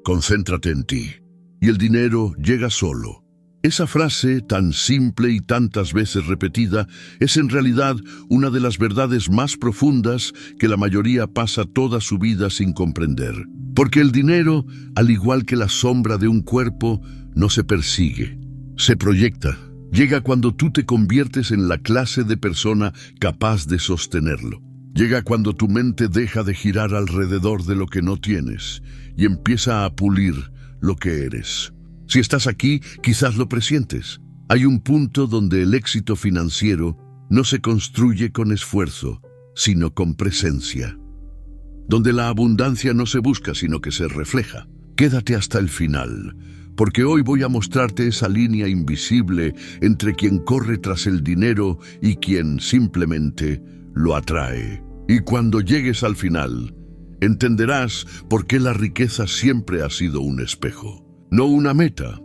Concéntrate en ti, y el dinero llega solo. Esa frase, tan simple y tantas veces repetida, es en realidad una de las verdades más profundas que la mayoría pasa toda su vida sin comprender. Porque el dinero, al igual que la sombra de un cuerpo, no se persigue, se proyecta. Llega cuando tú te conviertes en la clase de persona capaz de sostenerlo. Llega cuando tu mente deja de girar alrededor de lo que no tienes y empieza a pulir lo que eres. Si estás aquí, quizás lo presientes. Hay un punto donde el éxito financiero no se construye con esfuerzo, sino con presencia. Donde la abundancia no se busca, sino que se refleja. Quédate hasta el final, porque hoy voy a mostrarte esa línea invisible entre quien corre tras el dinero y quien simplemente lo atrae. Y cuando llegues al final, entenderás por qué la riqueza siempre ha sido un espejo, no una meta.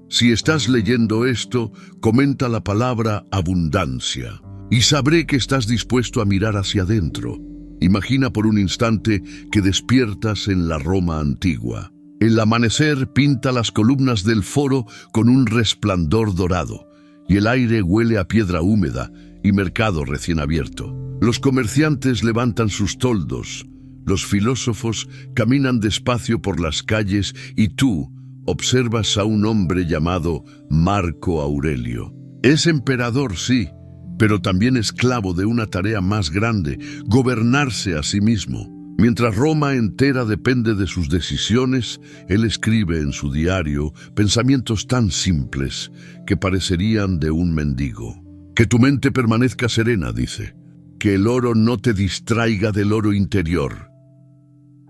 Si estás leyendo esto, comenta la palabra abundancia y sabré que estás dispuesto a mirar hacia adentro. Imagina por un instante que despiertas en la Roma antigua. El amanecer pinta las columnas del foro con un resplandor dorado y el aire huele a piedra húmeda y mercado recién abierto. Los comerciantes levantan sus toldos, los filósofos caminan despacio por las calles y tú observas a un hombre llamado Marco Aurelio. Es emperador, sí, pero también esclavo de una tarea más grande, gobernarse a sí mismo. Mientras Roma entera depende de sus decisiones, él escribe en su diario pensamientos tan simples que parecerían de un mendigo. Que tu mente permanezca serena, dice. Que el oro no te distraiga del oro interior.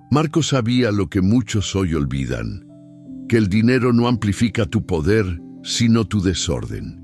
Marco sabía lo que muchos hoy olvidan, que el dinero no amplifica tu poder, sino tu desorden.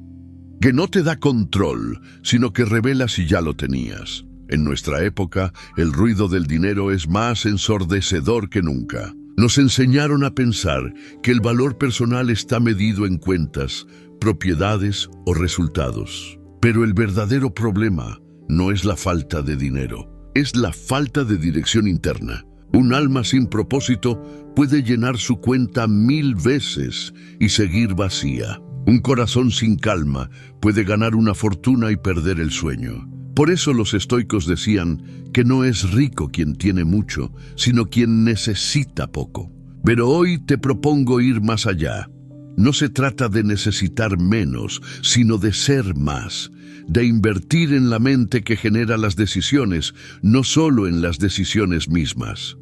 Que no te da control, sino que revela si ya lo tenías. En nuestra época, el ruido del dinero es más ensordecedor que nunca. Nos enseñaron a pensar que el valor personal está medido en cuentas, propiedades o resultados. Pero el verdadero problema no es la falta de dinero, es la falta de dirección interna. Un alma sin propósito puede llenar su cuenta 1000 veces y seguir vacía. Un corazón sin calma puede ganar una fortuna y perder el sueño. Por eso los estoicos decían que no es rico quien tiene mucho, sino quien necesita poco. Pero hoy te propongo ir más allá. No se trata de necesitar menos, sino de ser más, de invertir en la mente que genera las decisiones, no solo en las decisiones mismas.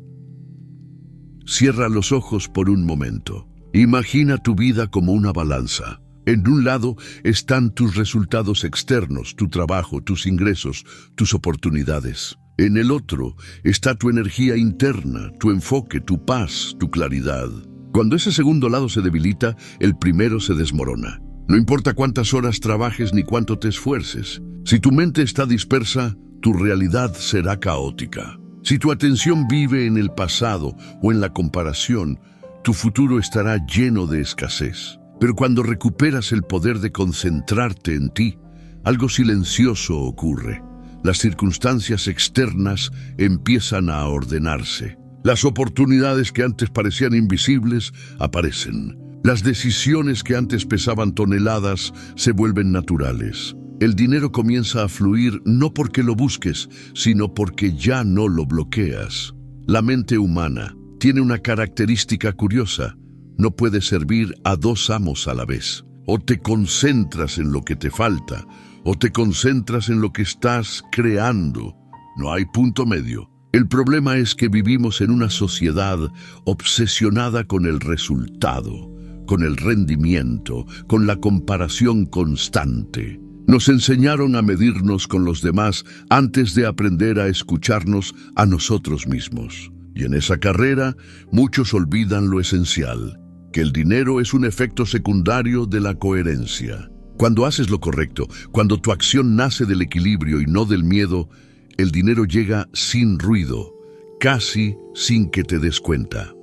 Cierra los ojos por un momento. Imagina tu vida como una balanza. En un lado están tus resultados externos, tu trabajo, tus ingresos, tus oportunidades. En el otro está tu energía interna, tu enfoque, tu paz, tu claridad. Cuando ese segundo lado se debilita, el primero se desmorona. No importa cuántas horas trabajes ni cuánto te esfuerces. Si tu mente está dispersa, tu realidad será caótica. Si tu atención vive en el pasado o en la comparación, tu futuro estará lleno de escasez. Pero cuando recuperas el poder de concentrarte en ti, algo silencioso ocurre. Las circunstancias externas empiezan a ordenarse. Las oportunidades que antes parecían invisibles aparecen. Las decisiones que antes pesaban toneladas se vuelven naturales. El dinero comienza a fluir no porque lo busques, sino porque ya no lo bloqueas. La mente humana tiene una característica curiosa. No puede servir a dos amos a la vez. O te concentras en lo que te falta, o te concentras en lo que estás creando. No hay punto medio. El problema es que vivimos en una sociedad obsesionada con el resultado, con el rendimiento, con la comparación constante. Nos enseñaron a medirnos con los demás antes de aprender a escucharnos a nosotros mismos. Y en esa carrera, muchos olvidan lo esencial, que el dinero es un efecto secundario de la coherencia. Cuando haces lo correcto, cuando tu acción nace del equilibrio y no del miedo, el dinero llega sin ruido, casi sin que te des cuenta.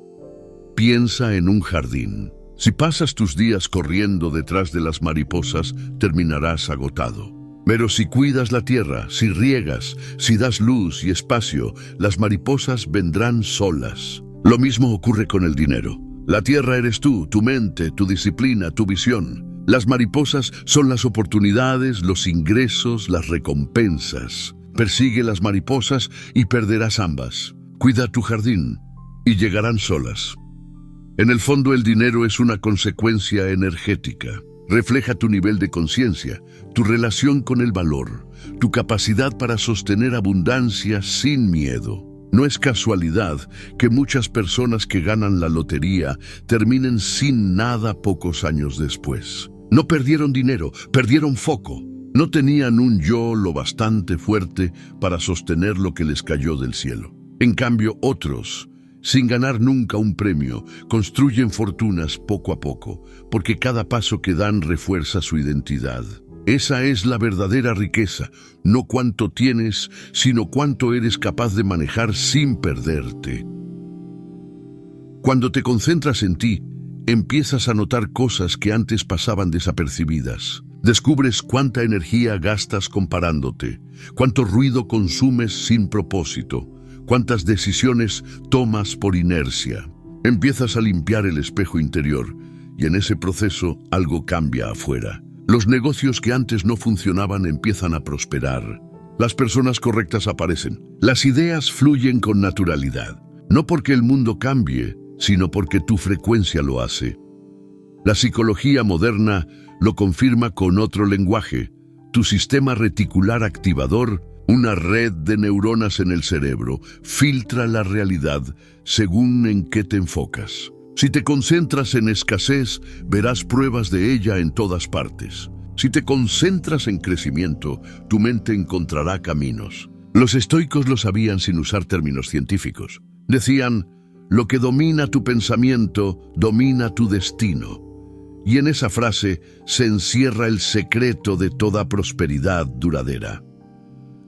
Piensa en un jardín. Si pasas tus días corriendo detrás de las mariposas, terminarás agotado. Pero si cuidas la tierra, si riegas, si das luz y espacio, las mariposas vendrán solas. Lo mismo ocurre con el dinero. La tierra eres tú, tu mente, tu disciplina, tu visión. Las mariposas son las oportunidades, los ingresos, las recompensas. Persigue las mariposas y perderás ambas. Cuida tu jardín y llegarán solas. En el fondo, el dinero es una consecuencia energética. Refleja tu nivel de conciencia, tu relación con el valor, tu capacidad para sostener abundancia sin miedo. No es casualidad que muchas personas que ganan la lotería terminen sin nada pocos años después. No perdieron dinero, perdieron foco. No tenían un yo lo bastante fuerte para sostener lo que les cayó del cielo. En cambio, otros, sin ganar nunca un premio, construyen fortunas poco a poco, porque cada paso que dan refuerza su identidad. Esa es la verdadera riqueza, no cuánto tienes, sino cuánto eres capaz de manejar sin perderte. Cuando te concentras en ti, empiezas a notar cosas que antes pasaban desapercibidas. Descubres cuánta energía gastas comparándote, cuánto ruido consumes sin propósito, cuántas decisiones tomas por inercia. Empiezas a limpiar el espejo interior y en ese proceso algo cambia afuera. Los negocios que antes no funcionaban empiezan a prosperar. Las personas correctas aparecen. Las ideas fluyen con naturalidad. No porque el mundo cambie, sino porque tu frecuencia lo hace. La psicología moderna lo confirma con otro lenguaje. Tu sistema reticular activador, una red de neuronas en el cerebro, filtra la realidad según en qué te enfocas. Si te concentras en escasez, verás pruebas de ella en todas partes. Si te concentras en crecimiento, tu mente encontrará caminos. Los estoicos lo sabían sin usar términos científicos. Decían, lo que domina tu pensamiento, domina tu destino. Y en esa frase se encierra el secreto de toda prosperidad duradera.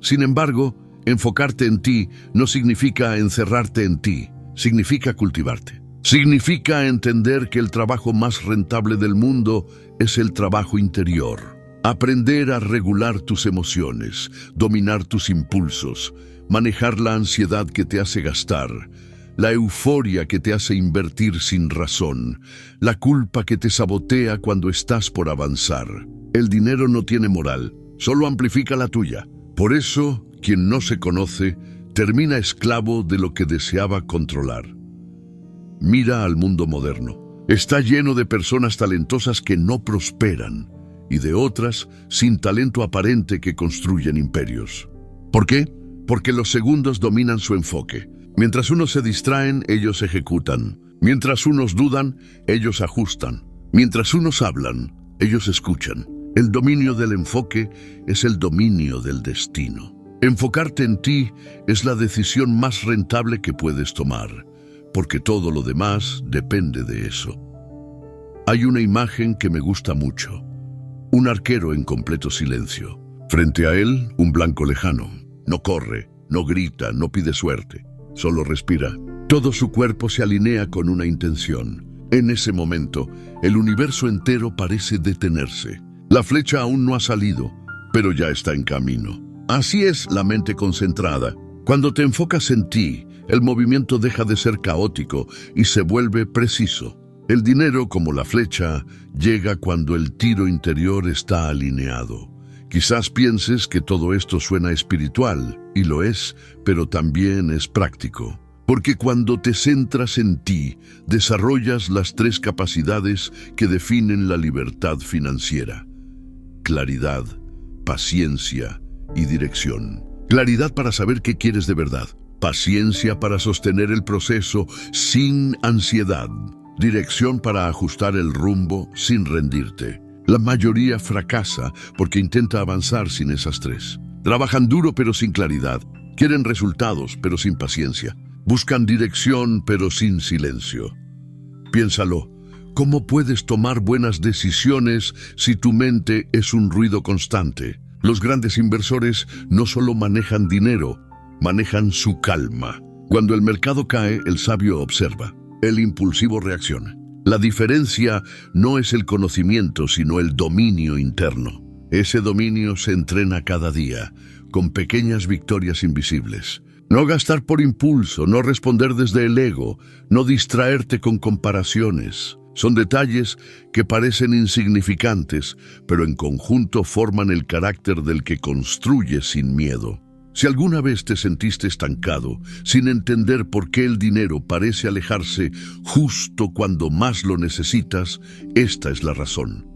Sin embargo, enfocarte en ti no significa encerrarte en ti, significa cultivarte. Significa entender que el trabajo más rentable del mundo es el trabajo interior. Aprender a regular tus emociones, dominar tus impulsos, manejar la ansiedad que te hace gastar, la euforia que te hace invertir sin razón, la culpa que te sabotea cuando estás por avanzar. El dinero no tiene moral, solo amplifica la tuya. Por eso, quien no se conoce, termina esclavo de lo que deseaba controlar. Mira al mundo moderno. Está lleno de personas talentosas que no prosperan y de otras sin talento aparente que construyen imperios. ¿Por qué? Porque los segundos dominan su enfoque. Mientras unos se distraen, ellos ejecutan. Mientras unos dudan, ellos ajustan. Mientras unos hablan, ellos escuchan. El dominio del enfoque es el dominio del destino. Enfocarte en ti es la decisión más rentable que puedes tomar, porque todo lo demás depende de eso. Hay una imagen que me gusta mucho. Un arquero en completo silencio. Frente a él, un blanco lejano. No corre, no grita, no pide suerte. Solo respira. Todo su cuerpo se alinea con una intención. En ese momento, el universo entero parece detenerse. La flecha aún no ha salido, pero ya está en camino. Así es la mente concentrada. Cuando te enfocas en ti, el movimiento deja de ser caótico y se vuelve preciso. El dinero, como la flecha, llega cuando el tiro interior está alineado. Quizás pienses que todo esto suena espiritual, y lo es, pero también es práctico. Porque cuando te centras en ti, desarrollas las 3 capacidades que definen la libertad financiera. Claridad, paciencia y dirección. Claridad para saber qué quieres de verdad. Paciencia para sostener el proceso sin ansiedad. Dirección para ajustar el rumbo sin rendirte. La mayoría fracasa porque intenta avanzar sin esas 3. Trabajan duro pero sin claridad. Quieren resultados pero sin paciencia. Buscan dirección pero sin silencio. Piénsalo. ¿Cómo puedes tomar buenas decisiones si tu mente es un ruido constante? Los grandes inversores no solo manejan dinero, manejan su calma. Cuando el mercado cae, el sabio observa. El impulsivo reacciona. La diferencia no es el conocimiento, sino el dominio interno. Ese dominio se entrena cada día, con pequeñas victorias invisibles. No gastar por impulso, no responder desde el ego, no distraerte con comparaciones. Son detalles que parecen insignificantes, pero en conjunto forman el carácter del que construye sin miedo. Si alguna vez te sentiste estancado, sin entender por qué el dinero parece alejarse justo cuando más lo necesitas, esta es la razón.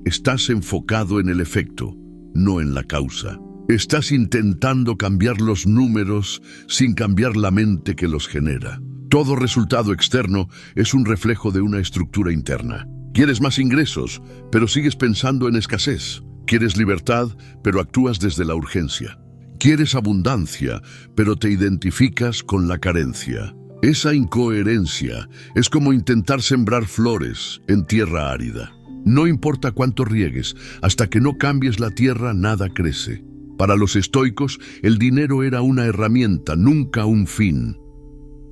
Estás enfocado en el efecto, no en la causa. Estás intentando cambiar los números sin cambiar la mente que los genera. Todo resultado externo es un reflejo de una estructura interna. Quieres más ingresos, pero sigues pensando en escasez. Quieres libertad, pero actúas desde la urgencia. Quieres abundancia, pero te identificas con la carencia. Esa incoherencia es como intentar sembrar flores en tierra árida. No importa cuánto riegues, hasta que no cambies la tierra, nada crece. Para los estoicos, el dinero era una herramienta, nunca un fin.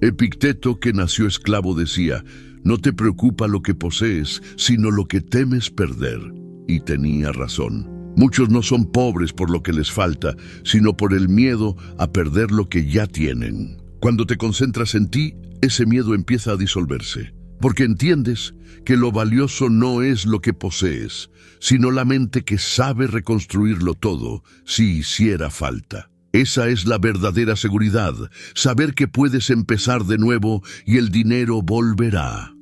Epicteto, que nació esclavo, decía: no te preocupa lo que posees, sino lo que temes perder. Y tenía razón. Muchos no son pobres por lo que les falta, sino por el miedo a perder lo que ya tienen. Cuando te concentras en ti, ese miedo empieza a disolverse, porque entiendes que lo valioso no es lo que posees, sino la mente que sabe reconstruirlo todo si hiciera falta. Esa es la verdadera seguridad, saber que puedes empezar de nuevo y el dinero volverá.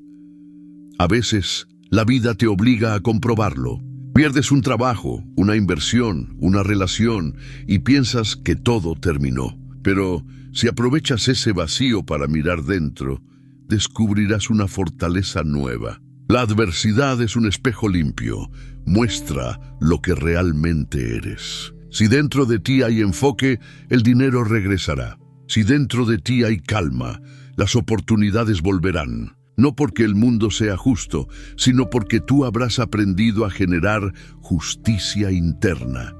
A veces, la vida te obliga a comprobarlo. Pierdes un trabajo, una inversión, una relación y piensas que todo terminó. Pero si aprovechas ese vacío para mirar dentro, descubrirás una fortaleza nueva. La adversidad es un espejo limpio, muestra lo que realmente eres. Si dentro de ti hay enfoque, el dinero regresará. Si dentro de ti hay calma, las oportunidades volverán. No porque el mundo sea justo, sino porque tú habrás aprendido a generar justicia interna.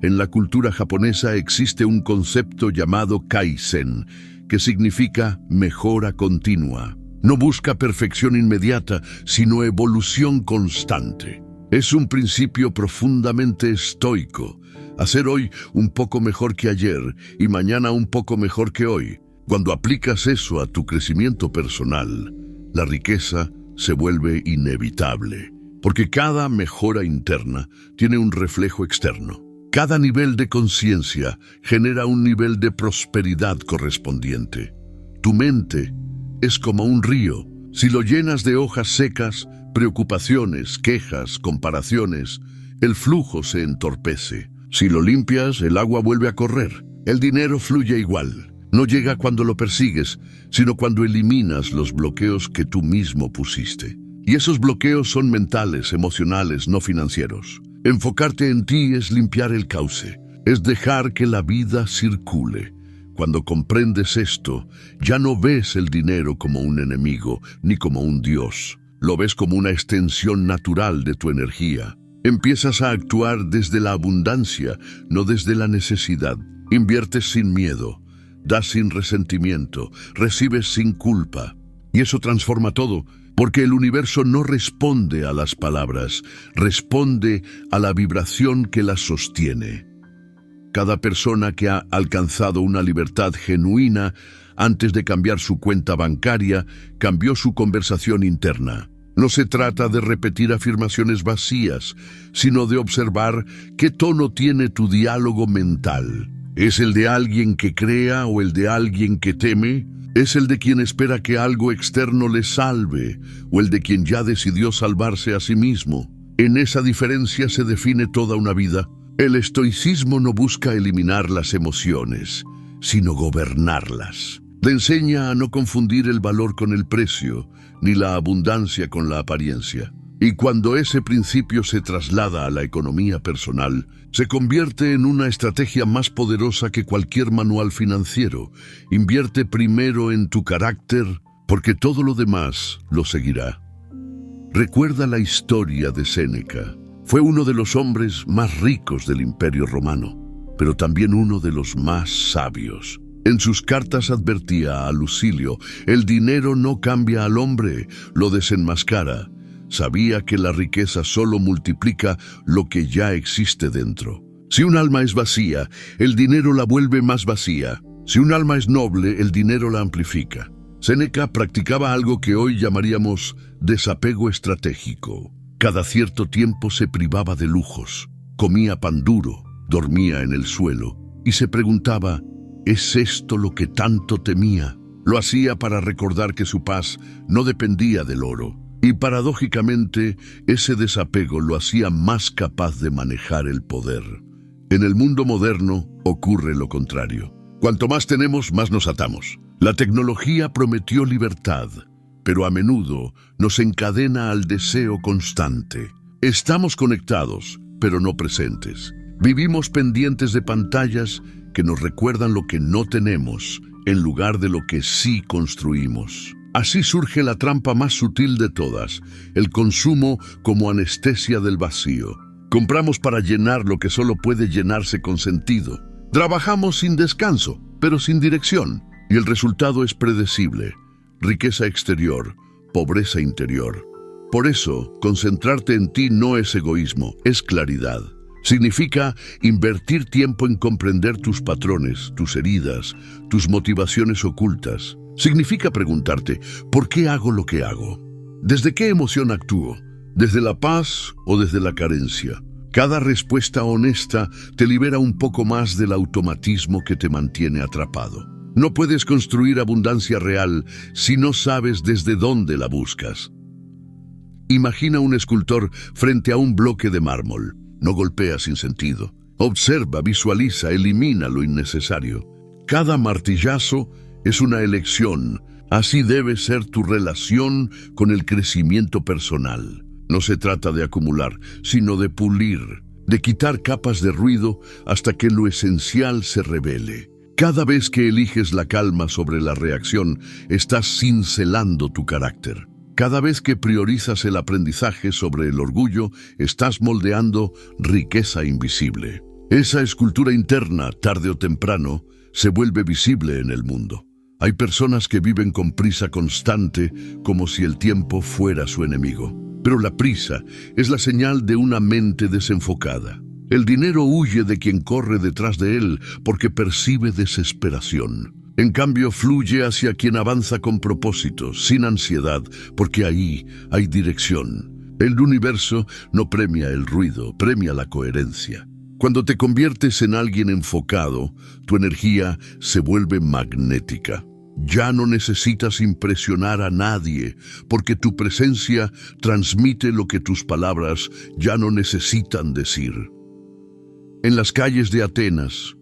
En la cultura japonesa existe un concepto llamado Kaizen, que significa mejora continua. No busca perfección inmediata, sino evolución constante. Es un principio profundamente estoico. Hacer hoy un poco mejor que ayer y mañana un poco mejor que hoy. Cuando aplicas eso a tu crecimiento personal, la riqueza se vuelve inevitable, porque cada mejora interna tiene un reflejo externo. Cada nivel de conciencia genera un nivel de prosperidad correspondiente. Tu mente es como un río. Si lo llenas de hojas secas, preocupaciones, quejas, comparaciones, el flujo se entorpece. Si lo limpias, el agua vuelve a correr. El dinero fluye igual. No llega cuando lo persigues, sino cuando eliminas los bloqueos que tú mismo pusiste. Y esos bloqueos son mentales, emocionales, no financieros. Enfocarte en ti es limpiar el cauce, es dejar que la vida circule. Cuando comprendes esto, ya no ves el dinero como un enemigo ni como un dios. Lo ves como una extensión natural de tu energía. Empiezas a actuar desde la abundancia, no desde la necesidad. Inviertes sin miedo, das sin resentimiento, recibes sin culpa. Y eso transforma todo, porque el universo no responde a las palabras, responde a la vibración que las sostiene. Cada persona que ha alcanzado una libertad genuina antes de cambiar su cuenta bancaria, cambió su conversación interna. No se trata de repetir afirmaciones vacías, sino de observar qué tono tiene tu diálogo mental. ¿Es el de alguien que crea o el de alguien que teme? ¿Es el de quien espera que algo externo le salve o el de quien ya decidió salvarse a sí mismo? En esa diferencia se define toda una vida. El estoicismo no busca eliminar las emociones, sino gobernarlas. Le enseña a no confundir el valor con el precio, ni la abundancia con la apariencia. Y cuando ese principio se traslada a la economía personal, se convierte en una estrategia más poderosa que cualquier manual financiero. Invierte primero en tu carácter, porque todo lo demás lo seguirá. Recuerda la historia de Séneca. Fue uno de los hombres más ricos del Imperio Romano, pero también uno de los más sabios. En sus cartas advertía a Lucilio: el dinero no cambia al hombre, lo desenmascara. Sabía que la riqueza solo multiplica lo que ya existe dentro. Si un alma es vacía, el dinero la vuelve más vacía. Si un alma es noble, el dinero la amplifica. Séneca practicaba algo que hoy llamaríamos desapego estratégico. Cada cierto tiempo se privaba de lujos, comía pan duro, dormía en el suelo y se preguntaba, ¿es esto lo que tanto temía? Lo hacía para recordar que su paz no dependía del oro. Y paradójicamente, ese desapego lo hacía más capaz de manejar el poder. En el mundo moderno ocurre lo contrario. Cuanto más tenemos, más nos atamos. La tecnología prometió libertad, pero a menudo nos encadena al deseo constante. Estamos conectados, pero no presentes. Vivimos pendientes de pantallas que nos recuerdan lo que no tenemos, en lugar de lo que sí construimos. Así surge la trampa más sutil de todas, el consumo como anestesia del vacío. Compramos para llenar lo que solo puede llenarse con sentido. Trabajamos sin descanso, pero sin dirección, y el resultado es predecible. Riqueza exterior, pobreza interior. Por eso, concentrarte en ti no es egoísmo, es claridad. Significa invertir tiempo en comprender tus patrones, tus heridas, tus motivaciones ocultas. Significa preguntarte, ¿por qué hago lo que hago? ¿Desde qué emoción actúo? ¿Desde la paz o desde la carencia? Cada respuesta honesta te libera un poco más del automatismo que te mantiene atrapado. No puedes construir abundancia real si no sabes desde dónde la buscas. Imagina un escultor frente a un bloque de mármol. No golpea sin sentido. Observa, visualiza, elimina lo innecesario. Cada martillazo es una elección. Así debe ser tu relación con el crecimiento personal. No se trata de acumular, sino de pulir, de quitar capas de ruido hasta que lo esencial se revele. Cada vez que eliges la calma sobre la reacción, estás cincelando tu carácter. Cada vez que priorizas el aprendizaje sobre el orgullo, estás moldeando riqueza invisible. Esa escultura interna, tarde o temprano, se vuelve visible en el mundo. Hay personas que viven con prisa constante, como si el tiempo fuera su enemigo. Pero la prisa es la señal de una mente desenfocada. El dinero huye de quien corre detrás de él porque percibe desesperación. En cambio, fluye hacia quien avanza con propósito, sin ansiedad, porque ahí hay dirección. El universo no premia el ruido, premia la coherencia. Cuando te conviertes en alguien enfocado, tu energía se vuelve magnética. Ya no necesitas impresionar a nadie, porque tu presencia transmite lo que tus palabras ya no necesitan decir. En las calles de Atenas,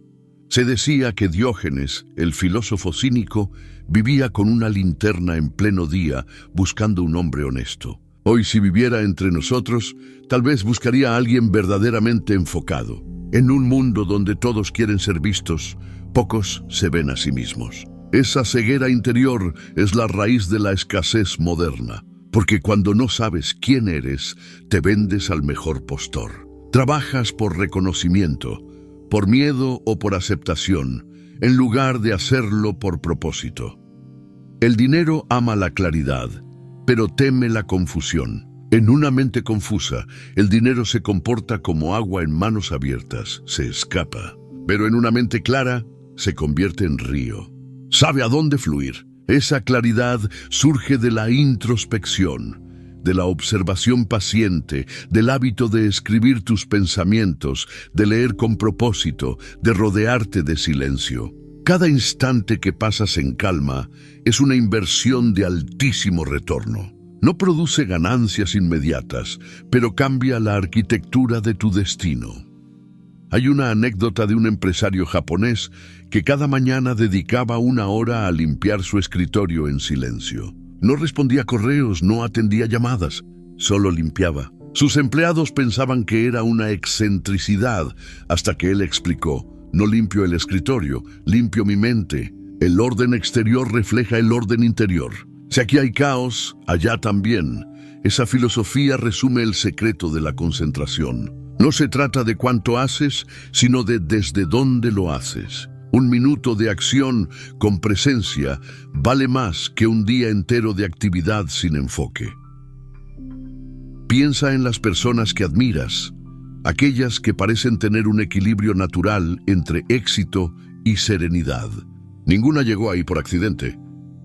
se decía que Diógenes, el filósofo cínico, vivía con una linterna en pleno día buscando un hombre honesto. Hoy, si viviera entre nosotros, tal vez buscaría a alguien verdaderamente enfocado. En un mundo donde todos quieren ser vistos, pocos se ven a sí mismos. Esa ceguera interior es la raíz de la escasez moderna, porque cuando no sabes quién eres, te vendes al mejor postor. Trabajas por reconocimiento, por miedo o por aceptación, en lugar de hacerlo por propósito. El dinero ama la claridad, pero teme la confusión. En una mente confusa, el dinero se comporta como agua en manos abiertas, se escapa. Pero en una mente clara, se convierte en río. Sabe a dónde fluir. Esa claridad surge de la introspección, de la observación paciente, del hábito de escribir tus pensamientos, de leer con propósito, de rodearte de silencio. Cada instante que pasas en calma es una inversión de altísimo retorno. No produce ganancias inmediatas, pero cambia la arquitectura de tu destino. Hay una anécdota de un empresario japonés que cada mañana dedicaba 1 hora a limpiar su escritorio en silencio. No respondía correos, no atendía llamadas, solo limpiaba. Sus empleados pensaban que era una excentricidad, hasta que él explicó: no limpio el escritorio, limpio mi mente. El orden exterior refleja el orden interior. Si aquí hay caos, allá también. Esa filosofía resume el secreto de la concentración. No se trata de cuánto haces, sino de desde dónde lo haces. 1 minuto de acción con presencia vale más que un día entero de actividad sin enfoque. Piensa en las personas que admiras, aquellas que parecen tener un equilibrio natural entre éxito y serenidad. Ninguna llegó ahí por accidente.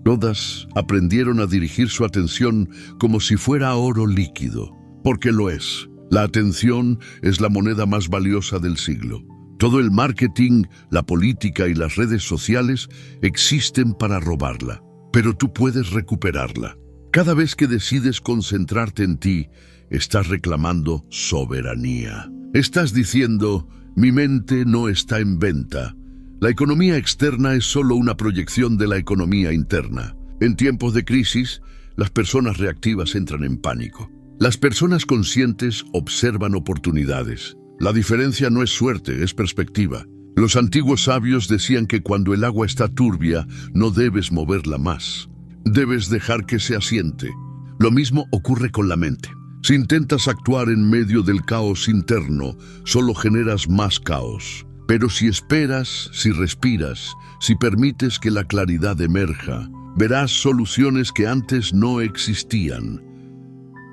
Todas aprendieron a dirigir su atención como si fuera oro líquido, porque lo es. La atención es la moneda más valiosa del siglo. Todo el marketing, la política y las redes sociales existen para robarla, pero tú puedes recuperarla. Cada vez que decides concentrarte en ti, estás reclamando soberanía. Estás diciendo, mi mente no está en venta. La economía externa es solo una proyección de la economía interna. En tiempos de crisis, las personas reactivas entran en pánico. Las personas conscientes observan oportunidades. La diferencia no es suerte, es perspectiva. Los antiguos sabios decían que cuando el agua está turbia, no debes moverla más. Debes dejar que se asiente. Lo mismo ocurre con la mente. Si intentas actuar en medio del caos interno, solo generas más caos. Pero si esperas, si respiras, si permites que la claridad emerja, verás soluciones que antes no existían.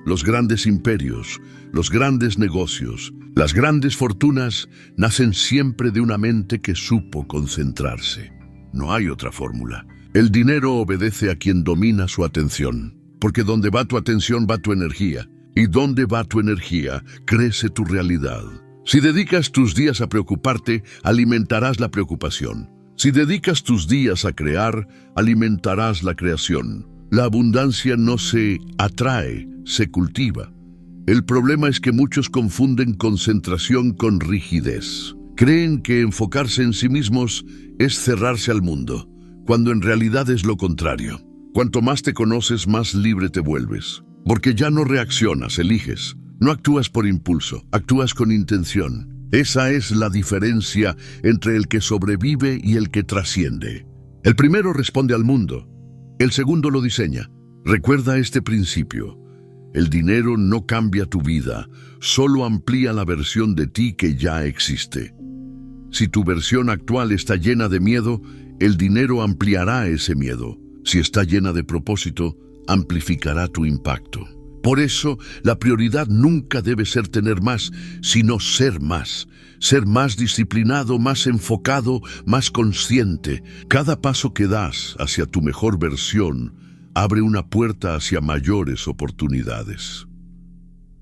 Los grandes imperios, los grandes negocios, las grandes fortunas nacen siempre de una mente que supo concentrarse. No hay otra fórmula. El dinero obedece a quien domina su atención, porque donde va tu atención va tu energía, y donde va tu energía crece tu realidad. Si dedicas tus días a preocuparte, alimentarás la preocupación. Si dedicas tus días a crear, alimentarás la creación. La abundancia no se atrae, se cultiva. El problema es que muchos confunden concentración con rigidez. Creen que enfocarse en sí mismos es cerrarse al mundo, cuando en realidad es lo contrario. Cuanto más te conoces, más libre te vuelves. Porque ya no reaccionas, eliges. No actúas por impulso, actúas con intención. Esa es la diferencia entre el que sobrevive y el que trasciende. El primero responde al mundo, el segundo lo diseña. Recuerda este principio. El dinero no cambia tu vida, solo amplía la versión de ti que ya existe. Si tu versión actual está llena de miedo, el dinero ampliará ese miedo. Si está llena de propósito, amplificará tu impacto. Por eso, la prioridad nunca debe ser tener más, sino ser más disciplinado, más enfocado, más consciente. Cada paso que das hacia tu mejor versión abre una puerta hacia mayores oportunidades.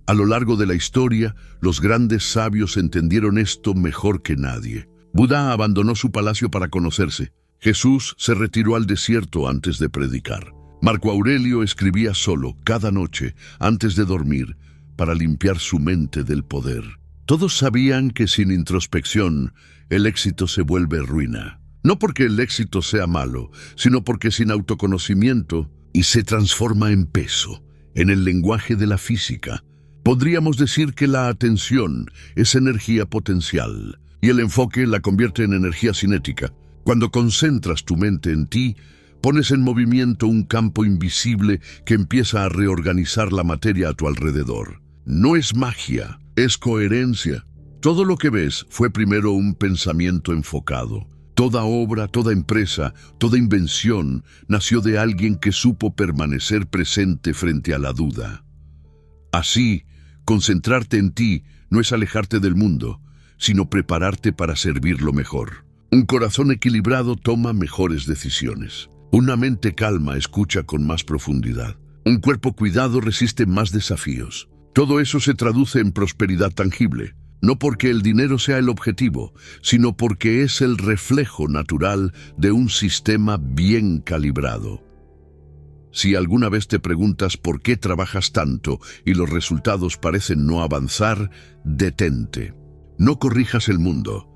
A lo largo de la historia, los grandes sabios entendieron esto mejor que nadie. Buda abandonó su palacio para conocerse. Jesús se retiró al desierto antes de predicar. Marco Aurelio escribía solo, cada noche, antes de dormir, para limpiar su mente del poder. Todos sabían que sin introspección, el éxito se vuelve ruina. No porque el éxito sea malo, sino porque sin autoconocimiento, y se transforma en peso. En el lenguaje de la física, podríamos decir que la atención es energía potencial, y el enfoque la convierte en energía cinética. Cuando concentras tu mente en ti, pones en movimiento un campo invisible que empieza a reorganizar la materia a tu alrededor. No es magia, es coherencia. Todo lo que ves fue primero un pensamiento enfocado. Toda obra, toda empresa, toda invención nació de alguien que supo permanecer presente frente a la duda. Así, concentrarte en ti no es alejarte del mundo, sino prepararte para servirlo mejor. Un corazón equilibrado toma mejores decisiones. Una mente calma escucha con más profundidad. Un cuerpo cuidado resiste más desafíos. Todo eso se traduce en prosperidad tangible, no porque el dinero sea el objetivo, sino porque es el reflejo natural de un sistema bien calibrado. Si alguna vez te preguntas por qué trabajas tanto y los resultados parecen no avanzar, detente. No corrijas el mundo,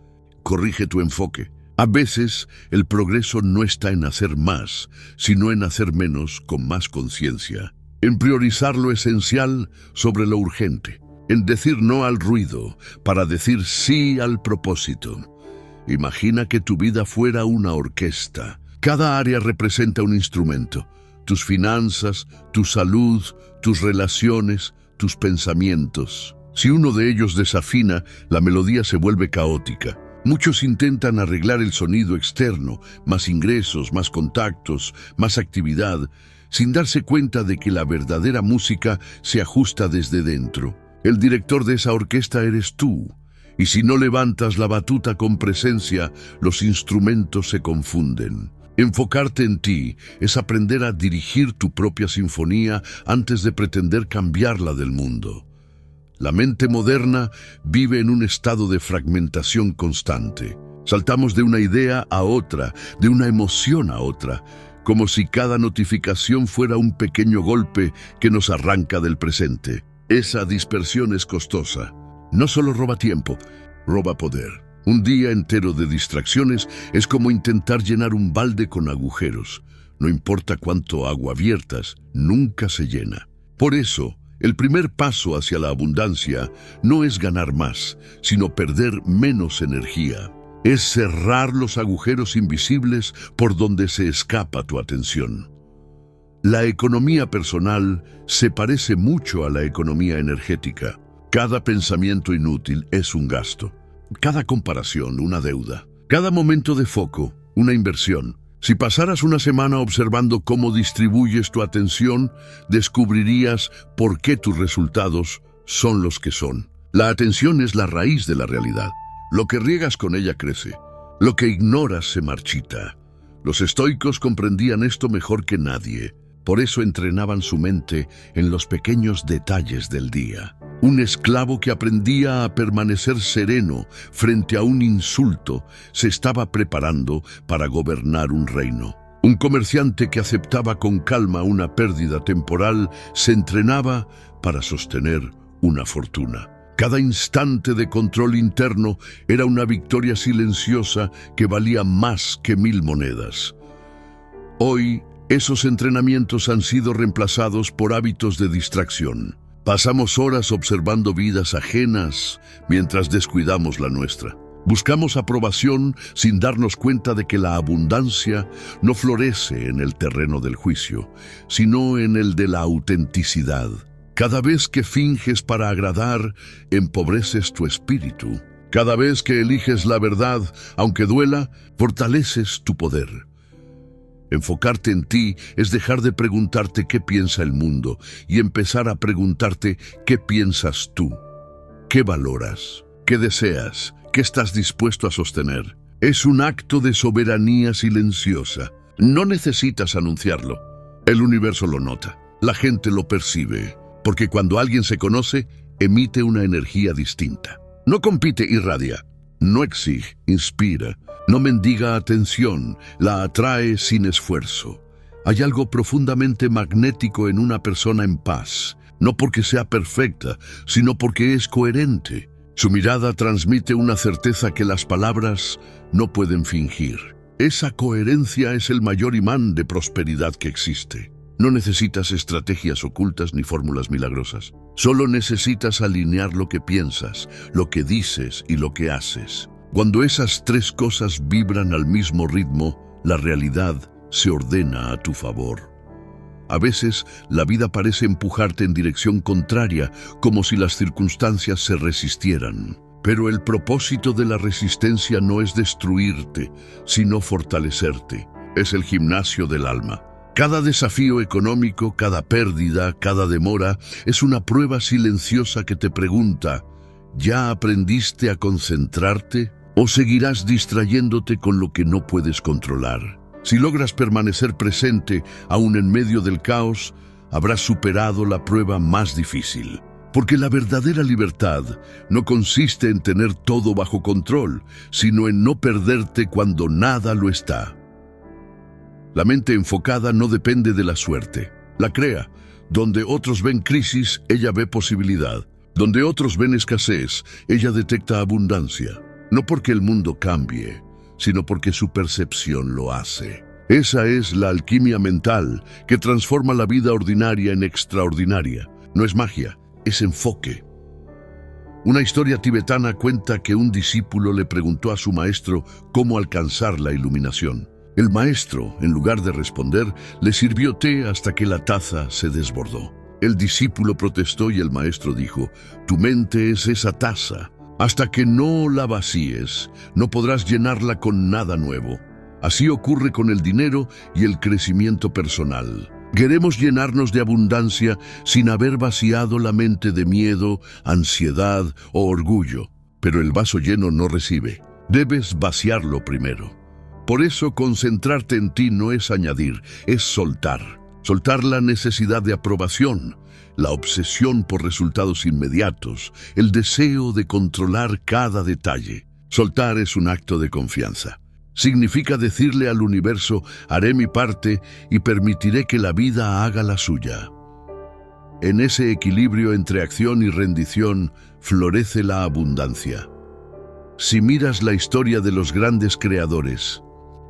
corrige tu enfoque. A veces, el progreso no está en hacer más, sino en hacer menos con más conciencia. En priorizar lo esencial sobre lo urgente. En decir no al ruido para decir sí al propósito. Imagina que tu vida fuera una orquesta. Cada área representa un instrumento. Tus finanzas, tu salud, tus relaciones, tus pensamientos. Si uno de ellos desafina, la melodía se vuelve caótica. Muchos intentan arreglar el sonido externo, más ingresos, más contactos, más actividad. sin darse cuenta de que la verdadera música se ajusta desde dentro. El director de esa orquesta eres tú, y si no levantas la batuta con presencia, los instrumentos se confunden. Enfocarte en ti es aprender a dirigir tu propia sinfonía antes de pretender cambiarla del mundo. La mente moderna vive en un estado de fragmentación constante. Saltamos de una idea a otra, de una emoción a otra, como si cada notificación fuera un pequeño golpe que nos arranca del presente. Esa dispersión es costosa. No solo roba tiempo, roba poder. Un día entero de distracciones es como intentar llenar un balde con agujeros. No importa cuánto agua viertas, nunca se llena. Por eso, el primer paso hacia la abundancia no es ganar más, sino perder menos energía. Es cerrar los agujeros invisibles por donde se escapa tu atención. La economía personal se parece mucho a la economía energética. Cada pensamiento inútil es un gasto. Cada comparación, una deuda. Cada momento de foco, una inversión. Si pasaras una semana observando cómo distribuyes tu atención, descubrirías por qué tus resultados son los que son. La atención es la raíz de la realidad. Lo que riegas con ella crece. Lo que ignoras se marchita. Los estoicos comprendían esto mejor que nadie. Por eso entrenaban su mente en los pequeños detalles del día. Un esclavo que aprendía a permanecer sereno frente a un insulto se estaba preparando para gobernar un reino. Un comerciante que aceptaba con calma una pérdida temporal se entrenaba para sostener una fortuna. Cada instante de control interno era una victoria silenciosa que valía más que 1000 monedas. Hoy, esos entrenamientos han sido reemplazados por hábitos de distracción. Pasamos horas observando vidas ajenas mientras descuidamos la nuestra. Buscamos aprobación sin darnos cuenta de que la abundancia no florece en el terreno del juicio, sino en el de la autenticidad. Cada vez que finges para agradar, empobreces tu espíritu. Cada vez que eliges la verdad, aunque duela, fortaleces tu poder. Enfocarte en ti es dejar de preguntarte qué piensa el mundo y empezar a preguntarte qué piensas tú. ¿Qué valoras? ¿Qué deseas? ¿Qué estás dispuesto a sostener? Es un acto de soberanía silenciosa. No necesitas anunciarlo. El universo lo nota. La gente lo percibe. Porque cuando alguien se conoce, emite una energía distinta. No compite, irradia. No exige, inspira. No mendiga atención, la atrae sin esfuerzo. Hay algo profundamente magnético en una persona en paz, no porque sea perfecta, sino porque es coherente. Su mirada transmite una certeza que las palabras no pueden fingir. Esa coherencia es el mayor imán de prosperidad que existe. No necesitas estrategias ocultas ni fórmulas milagrosas. Solo necesitas alinear lo que piensas, lo que dices y lo que haces. Cuando esas tres cosas vibran al mismo ritmo, la realidad se ordena a tu favor. A veces, la vida parece empujarte en dirección contraria, como si las circunstancias se resistieran. Pero el propósito de la resistencia no es destruirte, sino fortalecerte. Es el gimnasio del alma. Cada desafío económico, cada pérdida, cada demora, es una prueba silenciosa que te pregunta, ¿ya aprendiste a concentrarte? ¿O seguirás distrayéndote con lo que no puedes controlar? Si logras permanecer presente aún en medio del caos, habrás superado la prueba más difícil. Porque la verdadera libertad no consiste en tener todo bajo control, sino en no perderte cuando nada lo está. La mente enfocada no depende de la suerte, la crea. Donde otros ven crisis, ella ve posibilidad. Donde otros ven escasez, ella detecta abundancia. No porque el mundo cambie, sino porque su percepción lo hace. Esa es la alquimia mental que transforma la vida ordinaria en extraordinaria. No es magia, es enfoque. Una historia tibetana cuenta que un discípulo le preguntó a su maestro cómo alcanzar la iluminación. El maestro, en lugar de responder, le sirvió té hasta que la taza se desbordó. El discípulo protestó y el maestro dijo, «Tu mente es esa taza. Hasta que no la vacíes, no podrás llenarla con nada nuevo». Así ocurre con el dinero y el crecimiento personal. Queremos llenarnos de abundancia sin haber vaciado la mente de miedo, ansiedad o orgullo. Pero el vaso lleno no recibe. Debes vaciarlo primero. Por eso concentrarte en ti no es añadir, es soltar. Soltar la necesidad de aprobación, la obsesión por resultados inmediatos, el deseo de controlar cada detalle. Soltar es un acto de confianza. Significa decirle al universo, haré mi parte y permitiré que la vida haga la suya. En ese equilibrio entre acción y rendición florece la abundancia. Si miras la historia de los grandes creadores,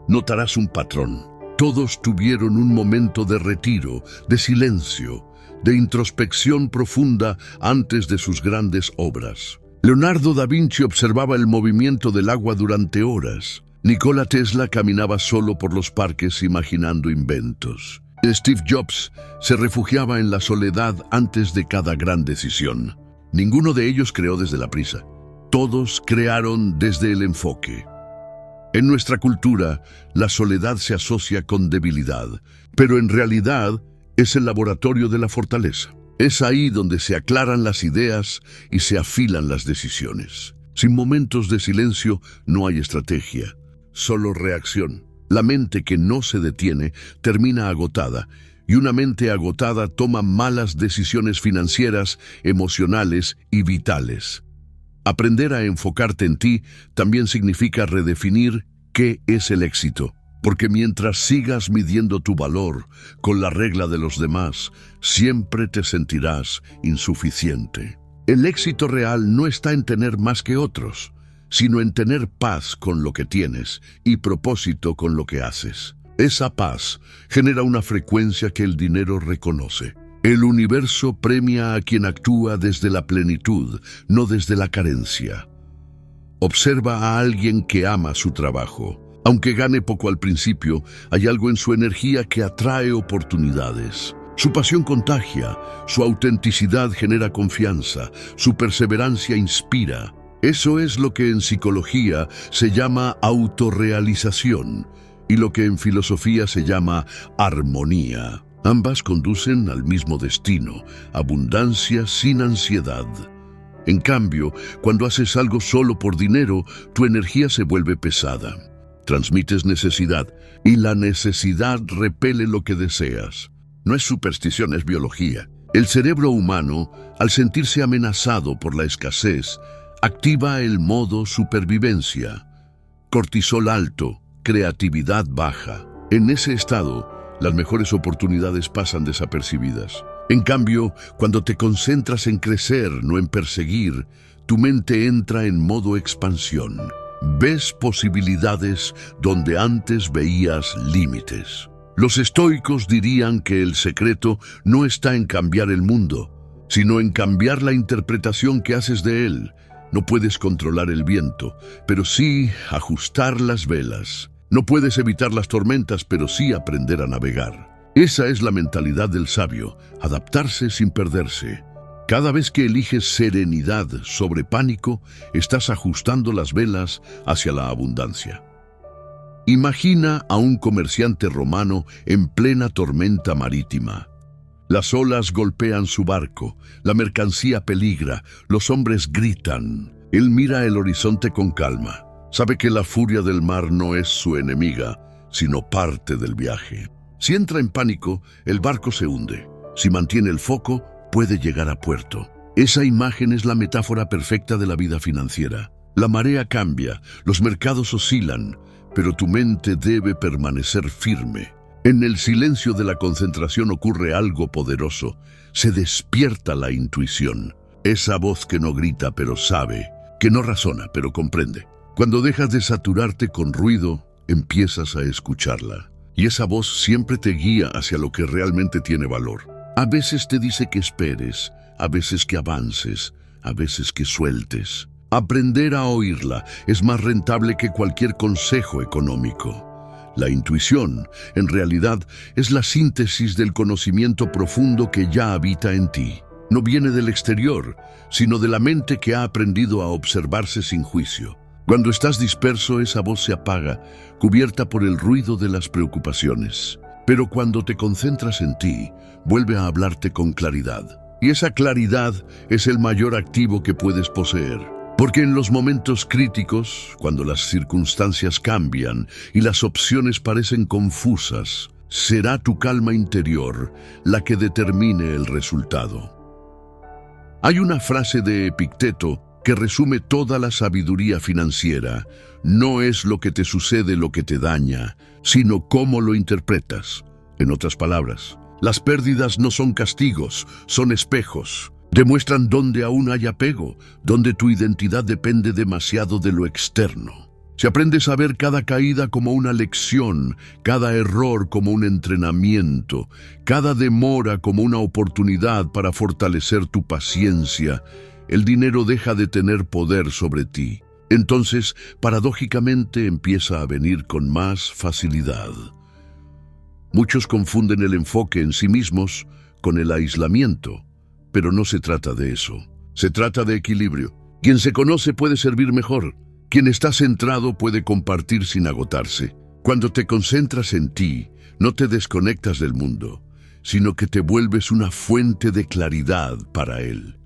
notarás un patrón. Todos tuvieron un momento de retiro, de silencio, de introspección profunda antes de sus grandes obras. Leonardo da Vinci observaba el movimiento del agua durante horas. Nikola Tesla caminaba solo por los parques imaginando inventos. Steve Jobs se refugiaba en la soledad antes de cada gran decisión. Ninguno de ellos creó desde la prisa. Todos crearon desde el enfoque. En nuestra cultura, la soledad se asocia con debilidad, pero en realidad es el laboratorio de la fortaleza. Es ahí donde se aclaran las ideas y se afilan las decisiones. Sin momentos de silencio no hay estrategia. Solo reacción. La mente que no se detiene termina agotada, y una mente agotada toma malas decisiones financieras, emocionales y vitales. Aprender a enfocarte en ti también significa redefinir qué es el éxito, porque mientras sigas midiendo tu valor con la regla de los demás, siempre te sentirás insuficiente. El éxito real no está en tener más que otros, sino en tener paz con lo que tienes y propósito con lo que haces. Esa paz genera una frecuencia que el dinero reconoce. El universo premia a quien actúa desde la plenitud, no desde la carencia. Observa a alguien que ama su trabajo. Aunque gane poco al principio, hay algo en su energía que atrae oportunidades. Su pasión contagia, su autenticidad genera confianza, su perseverancia inspira. Eso es lo que en psicología se llama autorrealización y lo que en filosofía se llama armonía. Ambas conducen al mismo destino, abundancia sin ansiedad. En cambio, cuando haces algo solo por dinero, tu energía se vuelve pesada. Transmites necesidad y la necesidad repele lo que deseas. No es superstición, es biología. El cerebro humano, al sentirse amenazado por la escasez, activa el modo supervivencia. Cortisol alto, creatividad baja. En ese estado, las mejores oportunidades pasan desapercibidas. En cambio, cuando te concentras en crecer, no en perseguir, tu mente entra en modo expansión. Ves posibilidades donde antes veías límites. Los estoicos dirían que el secreto no está en cambiar el mundo, sino en cambiar la interpretación que haces de él. No puedes controlar el viento, pero sí ajustar las velas. No puedes evitar las tormentas, pero sí aprender a navegar. Esa es la mentalidad del sabio, adaptarse sin perderse. Cada vez que eliges serenidad sobre pánico, estás ajustando las velas hacia la abundancia. Imagina a un comerciante romano en plena tormenta marítima. Las olas golpean su barco, la mercancía peligra, los hombres gritan. Él mira el horizonte con calma. Sabe que la furia del mar no es su enemiga, sino parte del viaje. Si entra en pánico, el barco se hunde. Si mantiene el foco, puede llegar a puerto. Esa imagen es la metáfora perfecta de la vida financiera. La marea cambia, los mercados oscilan, pero tu mente debe permanecer firme. En el silencio de la concentración ocurre algo poderoso. Se despierta la intuición. Esa voz que no grita pero sabe, que no razona pero comprende. Cuando dejas de saturarte con ruido, empiezas a escucharla. Y esa voz siempre te guía hacia lo que realmente tiene valor. A veces te dice que esperes, a veces que avances, a veces que sueltes. Aprender a oírla es más rentable que cualquier consejo económico. La intuición, en realidad, es la síntesis del conocimiento profundo que ya habita en ti. No viene del exterior, sino de la mente que ha aprendido a observarse sin juicio. Cuando estás disperso, esa voz se apaga, cubierta por el ruido de las preocupaciones. Pero cuando te concentras en ti, vuelve a hablarte con claridad. Y esa claridad es el mayor activo que puedes poseer. Porque en los momentos críticos, cuando las circunstancias cambian y las opciones parecen confusas, será tu calma interior la que determine el resultado. Hay una frase de Epicteto que resume toda la sabiduría financiera. No es lo que te sucede lo que te daña, sino cómo lo interpretas. En otras palabras, las pérdidas no son castigos, son espejos. Demuestran dónde aún hay apego, donde tu identidad depende demasiado de lo externo. Si aprendes a ver cada caída como una lección, cada error como un entrenamiento, cada demora como una oportunidad para fortalecer tu paciencia, el dinero deja de tener poder sobre ti. Entonces, paradójicamente, empieza a venir con más facilidad. Muchos confunden el enfoque en sí mismos con el aislamiento, pero no se trata de eso. Se trata de equilibrio. Quien se conoce puede servir mejor. Quien está centrado puede compartir sin agotarse. Cuando te concentras en ti, no te desconectas del mundo, sino que te vuelves una fuente de claridad para él.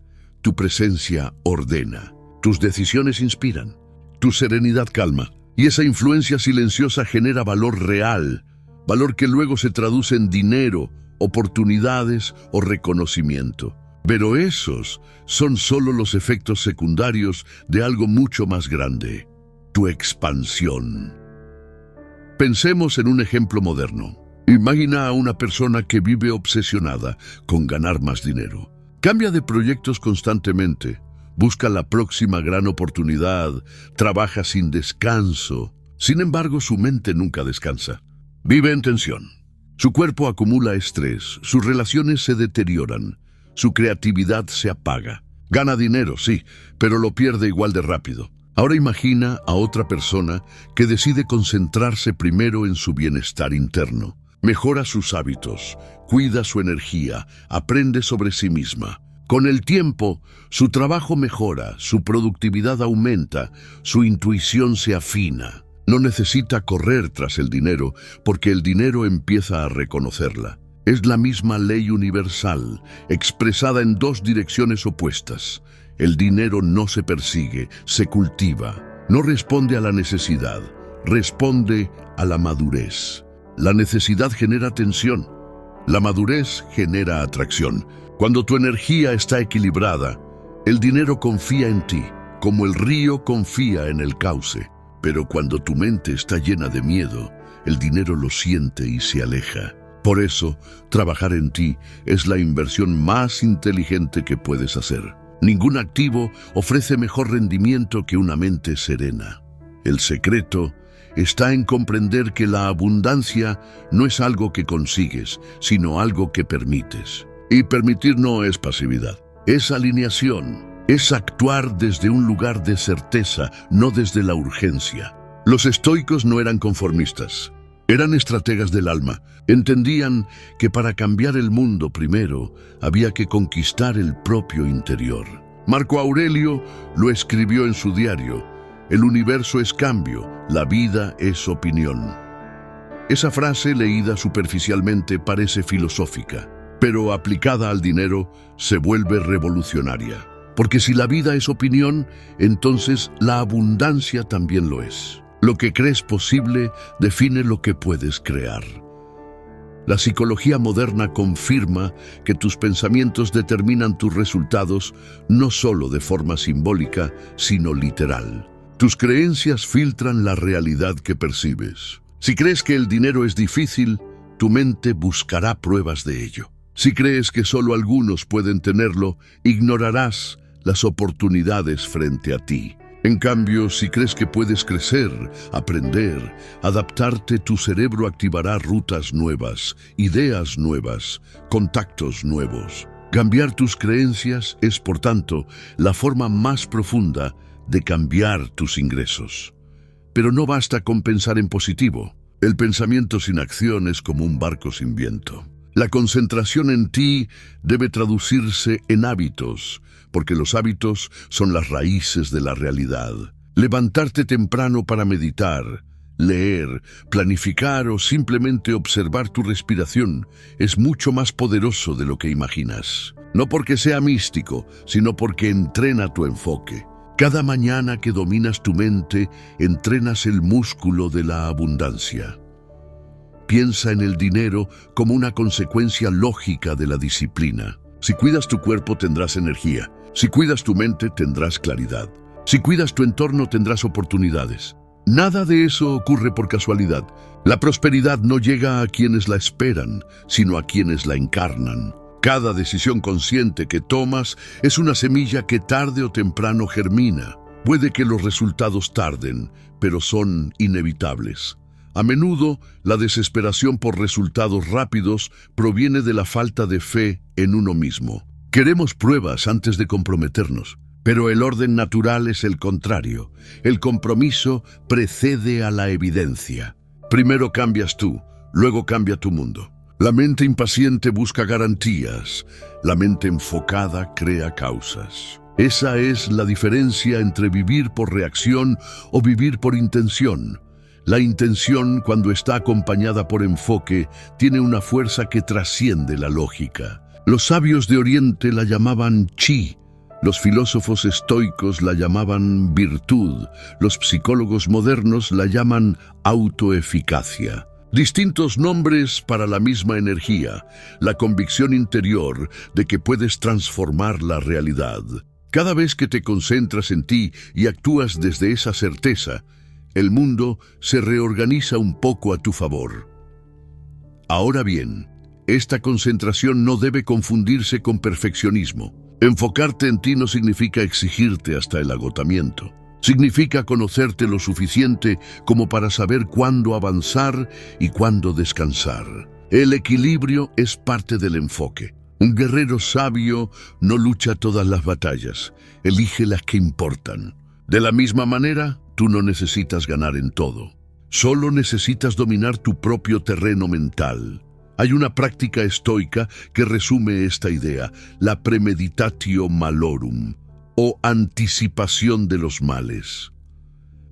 Tu presencia ordena, tus decisiones inspiran, tu serenidad calma, y esa influencia silenciosa genera valor real, valor que luego se traduce en dinero, oportunidades o reconocimiento. Pero esos son solo los efectos secundarios de algo mucho más grande, tu expansión. Pensemos en un ejemplo moderno. Imagina a una persona que vive obsesionada con ganar más dinero. Cambia de proyectos constantemente, busca la próxima gran oportunidad, trabaja sin descanso. Sin embargo, su mente nunca descansa. Vive en tensión. Su cuerpo acumula estrés, sus relaciones se deterioran, su creatividad se apaga. Gana dinero, sí, pero lo pierde igual de rápido. Ahora imagina a otra persona que decide concentrarse primero en su bienestar interno. Mejora sus hábitos, cuida su energía, aprende sobre sí misma. Con el tiempo, su trabajo mejora, su productividad aumenta, su intuición se afina. No necesita correr tras el dinero, porque el dinero empieza a reconocerla. Es la misma ley universal, expresada en dos direcciones opuestas. El dinero no se persigue, se cultiva. No responde a la necesidad, responde a la madurez. La necesidad genera tensión, la madurez genera atracción. Cuando tu energía está equilibrada, el dinero confía en ti, como el río confía en el cauce. Pero cuando tu mente está llena de miedo, el dinero lo siente y se aleja. Por eso, trabajar en ti es la inversión más inteligente que puedes hacer. Ningún activo ofrece mejor rendimiento que una mente serena. El secreto está en comprender que la abundancia no es algo que consigues, sino algo que permites. Y permitir no es pasividad, es alineación, es actuar desde un lugar de certeza, no desde la urgencia. Los estoicos no eran conformistas. Eran estrategas del alma. Entendían que para cambiar el mundo primero había que conquistar el propio interior. Marco Aurelio lo escribió en su diario: el universo es cambio, la vida es opinión. Esa frase, leída superficialmente, parece filosófica, pero aplicada al dinero se vuelve revolucionaria. Porque si la vida es opinión, entonces la abundancia también lo es. Lo que crees posible define lo que puedes crear. La psicología moderna confirma que tus pensamientos determinan tus resultados no solo de forma simbólica, sino literal. Tus creencias filtran la realidad que percibes. Si crees que el dinero es difícil, tu mente buscará pruebas de ello. Si crees que solo algunos pueden tenerlo, ignorarás las oportunidades frente a ti. En cambio, si crees que puedes crecer, aprender, adaptarte, tu cerebro activará rutas nuevas, ideas nuevas, contactos nuevos. Cambiar tus creencias es, por tanto, la forma más profunda de cambiar tus ingresos. Pero no basta con pensar en positivo. El pensamiento sin acción es como un barco sin viento. La concentración en ti debe traducirse en hábitos, porque los hábitos son las raíces de la realidad. Levantarte temprano para meditar, Leer, planificar o simplemente observar tu respiración es mucho más poderoso de lo que imaginas. No porque sea místico, sino porque entrena tu enfoque. Cada mañana que dominas tu mente, entrenas el músculo de la abundancia. Piensa en el dinero como una consecuencia lógica de la disciplina. Si cuidas tu cuerpo, tendrás energía. Si cuidas tu mente, tendrás claridad. Si cuidas tu entorno, tendrás oportunidades. Nada de eso ocurre por casualidad. La prosperidad no llega a quienes la esperan, sino a quienes la encarnan. Cada decisión consciente que tomas es una semilla que tarde o temprano germina. Puede que los resultados tarden, pero son inevitables. A menudo, la desesperación por resultados rápidos proviene de la falta de fe en uno mismo. Queremos pruebas antes de comprometernos, pero el orden natural es el contrario. El compromiso precede a la evidencia. Primero cambias tú, luego cambia tu mundo. La mente impaciente busca garantías, la mente enfocada crea causas. Esa es la diferencia entre vivir por reacción o vivir por intención. La intención, cuando está acompañada por enfoque, tiene una fuerza que trasciende la lógica. Los sabios de Oriente la llamaban chi, los filósofos estoicos la llamaban virtud, los psicólogos modernos la llaman autoeficacia. Distintos nombres para la misma energía, la convicción interior de que puedes transformar la realidad. Cada vez que te concentras en ti y actúas desde esa certeza, el mundo se reorganiza un poco a tu favor. Ahora bien, esta concentración no debe confundirse con perfeccionismo. Enfocarte en ti no significa exigirte hasta el agotamiento. Significa conocerte lo suficiente como para saber cuándo avanzar y cuándo descansar. El equilibrio es parte del enfoque. Un guerrero sabio no lucha todas las batallas, elige las que importan. De la misma manera, tú no necesitas ganar en todo. Solo necesitas dominar tu propio terreno mental. Hay una práctica estoica que resume esta idea, la premeditatio malorum, o anticipación de los males.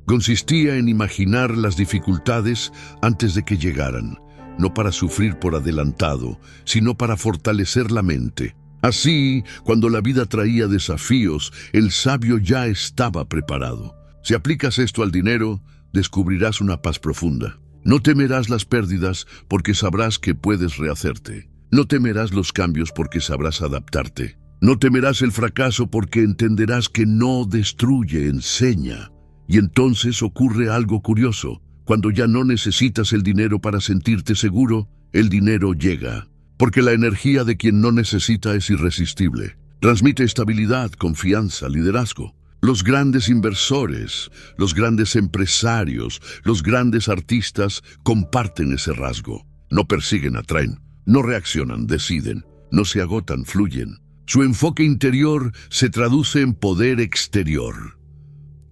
Consistía en imaginar las dificultades antes de que llegaran, no para sufrir por adelantado, sino para fortalecer la mente. Así, cuando la vida traía desafíos, el sabio ya estaba preparado. Si aplicas esto al dinero, descubrirás una paz profunda. No temerás las pérdidas porque sabrás que puedes rehacerte. No temerás los cambios porque sabrás adaptarte. No temerás el fracaso porque entenderás que no destruye, enseña. Y entonces ocurre algo curioso. Cuando ya no necesitas el dinero para sentirte seguro, el dinero llega. Porque la energía de quien no necesita es irresistible. Transmite estabilidad, confianza, liderazgo. Los grandes inversores, los grandes empresarios, los grandes artistas comparten ese rasgo. No persiguen, atraen. No reaccionan, deciden. No se agotan, fluyen. Su enfoque interior se traduce en poder exterior.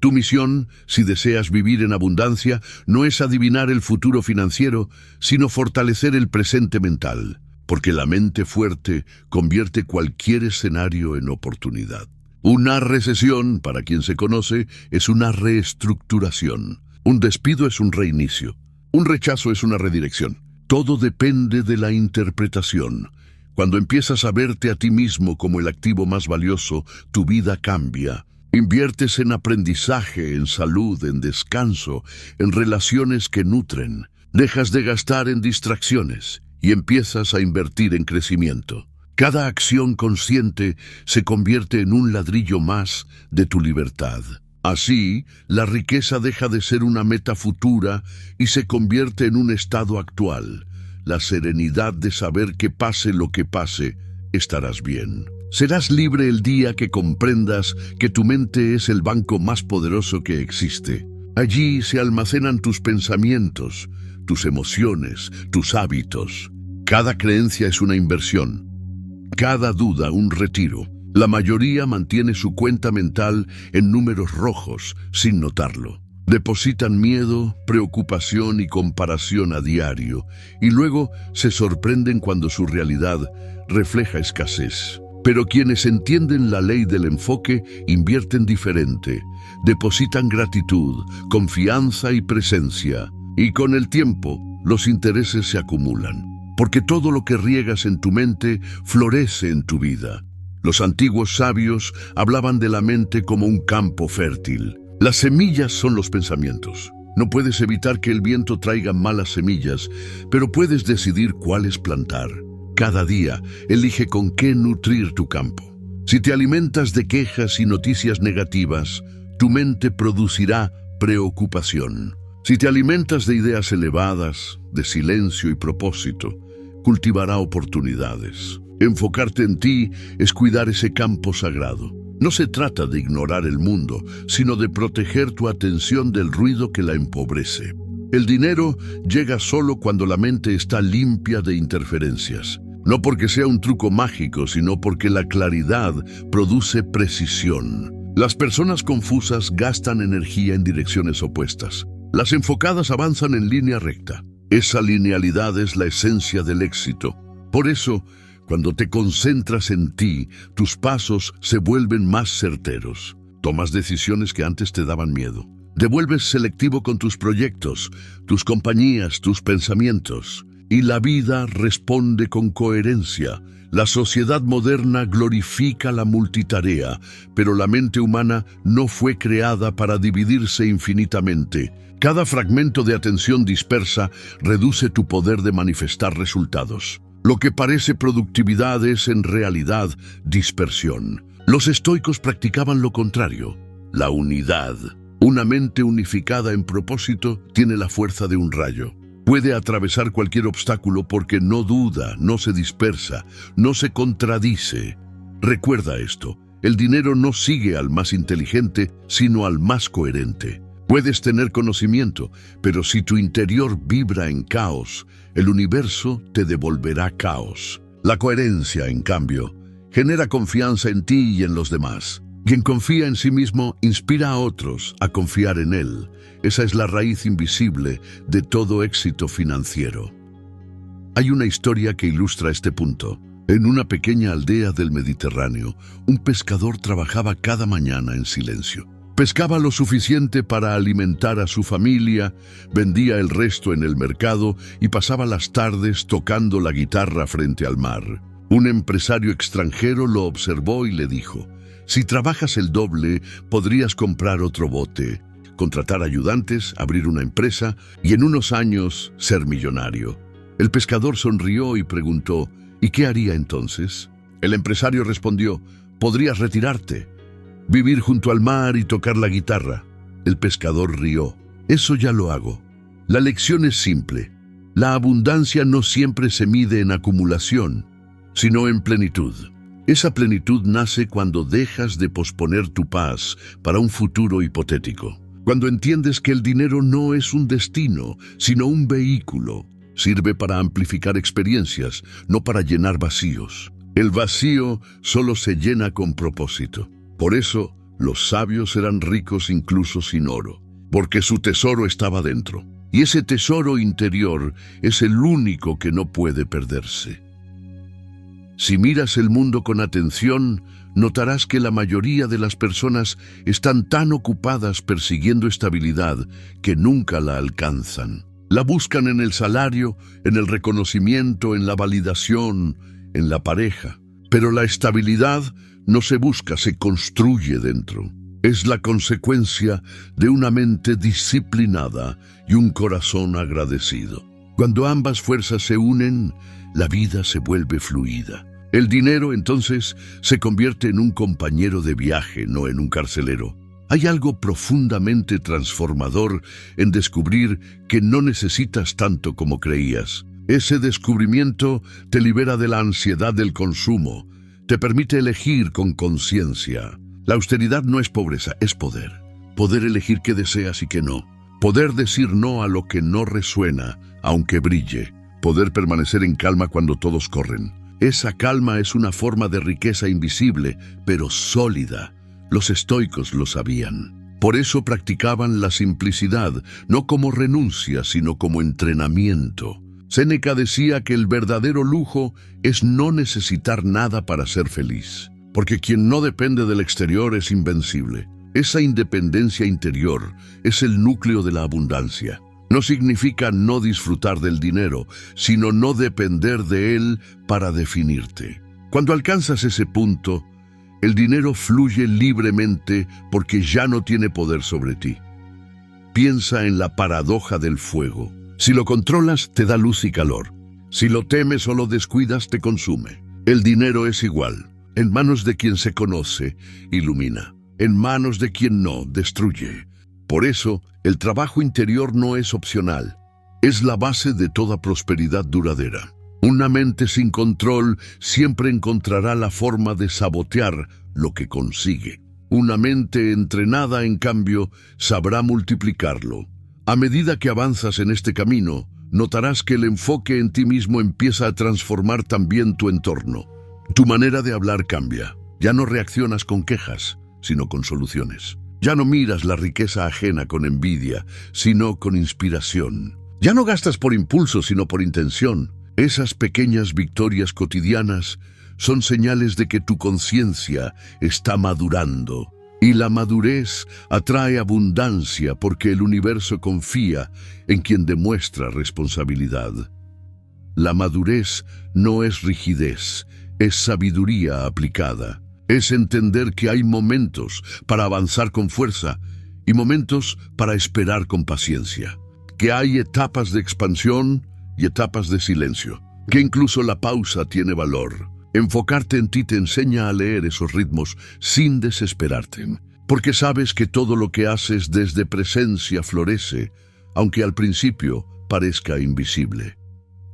Tu misión, si deseas vivir en abundancia, no es adivinar el futuro financiero, sino fortalecer el presente mental, porque la mente fuerte convierte cualquier escenario en oportunidad. Una recesión, para quien se conoce, es una reestructuración. Un despido es un reinicio. Un rechazo es una redirección. Todo depende de la interpretación. Cuando empiezas a verte a ti mismo como el activo más valioso, tu vida cambia. Inviertes en aprendizaje, en salud, en descanso, en relaciones que nutren. Dejas de gastar en distracciones y empiezas a invertir en crecimiento. Cada acción consciente se convierte en un ladrillo más de tu libertad. Así, la riqueza deja de ser una meta futura y se convierte en un estado actual. La serenidad de saber que pase lo que pase, estarás bien. Serás libre el día que comprendas que tu mente es el banco más poderoso que existe. Allí se almacenan tus pensamientos, tus emociones, tus hábitos. Cada creencia es una inversión. Cada duda un retiro. La mayoría mantiene su cuenta mental en números rojos sin notarlo. Depositan miedo, preocupación y comparación a diario, y luego se sorprenden cuando su realidad refleja escasez. Pero quienes entienden la ley del enfoque invierten diferente. Depositan gratitud, confianza y presencia. Y con el tiempo, los intereses se acumulan, porque todo lo que riegas en tu mente florece en tu vida. Los antiguos sabios hablaban de la mente como un campo fértil. Las semillas son los pensamientos. No puedes evitar que el viento traiga malas semillas, pero puedes decidir cuáles plantar. Cada día, elige con qué nutrir tu campo. Si te alimentas de quejas y noticias negativas, tu mente producirá preocupación. Si te alimentas de ideas elevadas, de silencio y propósito, cultivará oportunidades. Enfocarte en ti es cuidar ese campo sagrado. No se trata de ignorar el mundo, sino de proteger tu atención del ruido que la empobrece. El dinero llega solo cuando la mente está limpia de interferencias. No porque sea un truco mágico, sino porque la claridad produce precisión. Las personas confusas gastan energía en direcciones opuestas. Las enfocadas avanzan en línea recta. Esa linealidad es la esencia del éxito. Por eso, cuando te concentras en ti, tus pasos se vuelven más certeros. Tomas decisiones que antes te daban miedo. Te vuelves selectivo con tus proyectos, tus compañías, tus pensamientos. Y la vida responde con coherencia. La sociedad moderna glorifica la multitarea, pero la mente humana no fue creada para dividirse infinitamente. Cada fragmento de atención dispersa reduce tu poder de manifestar resultados. Lo que parece productividad es en realidad dispersión. Los estoicos practicaban lo contrario, la unidad. Una mente unificada en propósito tiene la fuerza de un rayo. Puede atravesar cualquier obstáculo porque no duda, no se dispersa, no se contradice. Recuerda esto, el dinero no sigue al más inteligente, sino al más coherente. Puedes tener conocimiento, pero si tu interior vibra en caos, el universo te devolverá caos. La coherencia, en cambio, genera confianza en ti y en los demás. Quien confía en sí mismo inspira a otros a confiar en él. Esa es la raíz invisible de todo éxito financiero. Hay una historia que ilustra este punto. En una pequeña aldea del Mediterráneo, un pescador trabajaba cada mañana en silencio. Pescaba lo suficiente para alimentar a su familia, vendía el resto en el mercado y pasaba las tardes tocando la guitarra frente al mar. Un empresario extranjero lo observó y le dijo: «Si trabajas el doble, podrías comprar otro bote, contratar ayudantes, abrir una empresa y en unos años ser millonario». El pescador sonrió y preguntó: «¿Y qué haría entonces?». El empresario respondió: «Podrías retirarte, vivir junto al mar y tocar la guitarra». El pescador rió. «Eso ya lo hago». La lección es simple. La abundancia no siempre se mide en acumulación, sino en plenitud. Esa plenitud nace cuando dejas de posponer tu paz para un futuro hipotético. Cuando entiendes que el dinero no es un destino, sino un vehículo. Sirve para amplificar experiencias, no para llenar vacíos. El vacío solo se llena con propósito. Por eso, los sabios eran ricos incluso sin oro, porque su tesoro estaba dentro. Y ese tesoro interior es el único que no puede perderse. Si miras el mundo con atención, notarás que la mayoría de las personas están tan ocupadas persiguiendo estabilidad que nunca la alcanzan. La buscan en el salario, en el reconocimiento, en la validación, en la pareja. Pero la estabilidad no se busca, se construye dentro. Es la consecuencia de una mente disciplinada y un corazón agradecido. Cuando ambas fuerzas se unen, la vida se vuelve fluida. El dinero, entonces, se convierte en un compañero de viaje, no en un carcelero. Hay algo profundamente transformador en descubrir que no necesitas tanto como creías. Ese descubrimiento te libera de la ansiedad del consumo, te permite elegir con conciencia. La austeridad no es pobreza, es poder. Poder elegir qué deseas y qué no. Poder decir no a lo que no resuena, aunque brille. Poder permanecer en calma cuando todos corren. Esa calma es una forma de riqueza invisible, pero sólida. Los estoicos lo sabían. Por eso practicaban la simplicidad, no como renuncia, sino como entrenamiento. Séneca decía que el verdadero lujo es no necesitar nada para ser feliz, porque quien no depende del exterior es invencible. Esa independencia interior es el núcleo de la abundancia. No significa no disfrutar del dinero, sino no depender de él para definirte. Cuando alcanzas ese punto, el dinero fluye libremente porque ya no tiene poder sobre ti. Piensa en la paradoja del fuego. Si lo controlas, te da luz y calor. Si lo temes o lo descuidas, te consume. El dinero es igual. En manos de quien se conoce, ilumina. En manos de quien no, destruye. Por eso, el trabajo interior no es opcional. Es la base de toda prosperidad duradera. Una mente sin control siempre encontrará la forma de sabotear lo que consigue. Una mente entrenada, en cambio, sabrá multiplicarlo. A medida que avanzas en este camino, notarás que el enfoque en ti mismo empieza a transformar también tu entorno. Tu manera de hablar cambia. Ya no reaccionas con quejas, sino con soluciones. Ya no miras la riqueza ajena con envidia, sino con inspiración. Ya no gastas por impulso, sino por intención. Esas pequeñas victorias cotidianas son señales de que tu conciencia está madurando. Y la madurez atrae abundancia porque el universo confía en quien demuestra responsabilidad. La madurez no es rigidez, es sabiduría aplicada. Es entender que hay momentos para avanzar con fuerza y momentos para esperar con paciencia. Que hay etapas de expansión y etapas de silencio. Que incluso la pausa tiene valor. Enfocarte en ti te enseña a leer esos ritmos sin desesperarte. Porque sabes que todo lo que haces desde presencia florece, aunque al principio parezca invisible.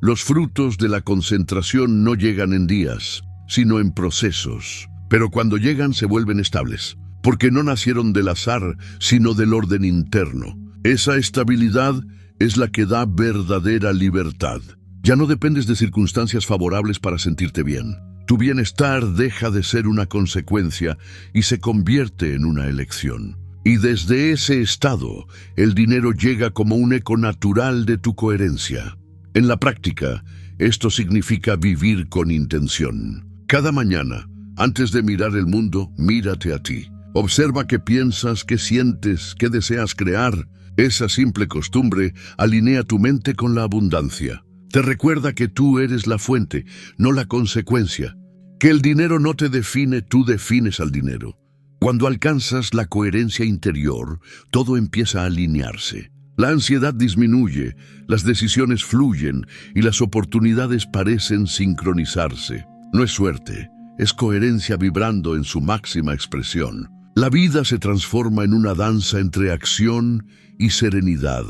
Los frutos de la concentración no llegan en días, sino en procesos. Pero cuando llegan se vuelven estables, porque no nacieron del azar, sino del orden interno. Esa estabilidad es la que da verdadera libertad. Ya no dependes de circunstancias favorables para sentirte bien. Tu bienestar deja de ser una consecuencia y se convierte en una elección. Y desde ese estado, el dinero llega como un eco natural de tu coherencia. En la práctica, esto significa vivir con intención. Cada mañana, antes de mirar el mundo, mírate a ti. Observa qué piensas, qué sientes, qué deseas crear. Esa simple costumbre alinea tu mente con la abundancia. Te recuerda que tú eres la fuente, no la consecuencia. Que el dinero no te define, tú defines al dinero. Cuando alcanzas la coherencia interior, todo empieza a alinearse. La ansiedad disminuye, las decisiones fluyen y las oportunidades parecen sincronizarse. No es suerte, es coherencia vibrando en su máxima expresión. La vida se transforma en una danza entre acción y serenidad,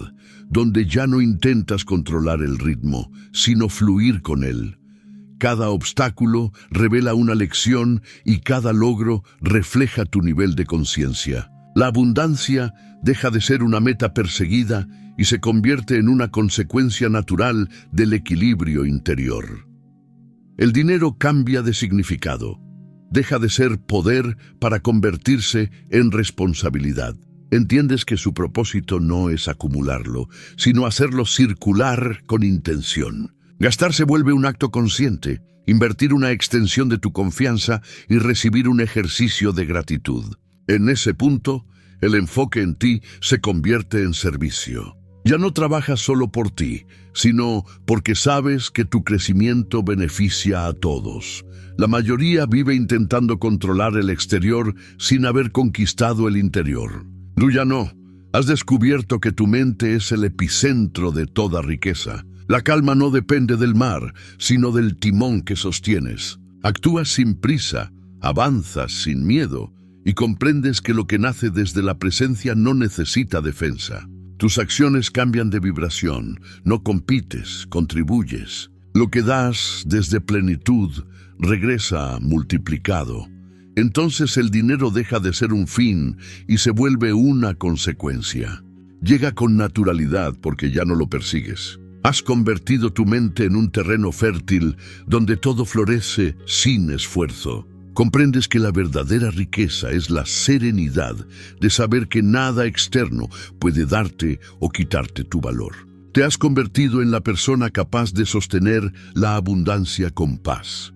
donde ya no intentas controlar el ritmo, sino fluir con él. Cada obstáculo revela una lección y cada logro refleja tu nivel de conciencia. La abundancia deja de ser una meta perseguida y se convierte en una consecuencia natural del equilibrio interior. El dinero cambia de significado. Deja de ser poder para convertirse en responsabilidad. Entiendes que su propósito no es acumularlo, sino hacerlo circular con intención. Gastar se vuelve un acto consciente, invertir una extensión de tu confianza y recibir un ejercicio de gratitud. En ese punto, el enfoque en ti se convierte en servicio. Ya no trabajas solo por ti, sino porque sabes que tu crecimiento beneficia a todos. La mayoría vive intentando controlar el exterior sin haber conquistado el interior. Tú ya no. Has descubierto que tu mente es el epicentro de toda riqueza. La calma no depende del mar, sino del timón que sostienes. Actúas sin prisa, avanzas sin miedo y comprendes que lo que nace desde la presencia no necesita defensa. Tus acciones cambian de vibración, no compites, contribuyes. Lo que das desde plenitud regresa multiplicado. Entonces el dinero deja de ser un fin y se vuelve una consecuencia. Llega con naturalidad porque ya no lo persigues. Has convertido tu mente en un terreno fértil donde todo florece sin esfuerzo. Comprendes que la verdadera riqueza es la serenidad de saber que nada externo puede darte o quitarte tu valor. Te has convertido en la persona capaz de sostener la abundancia con paz.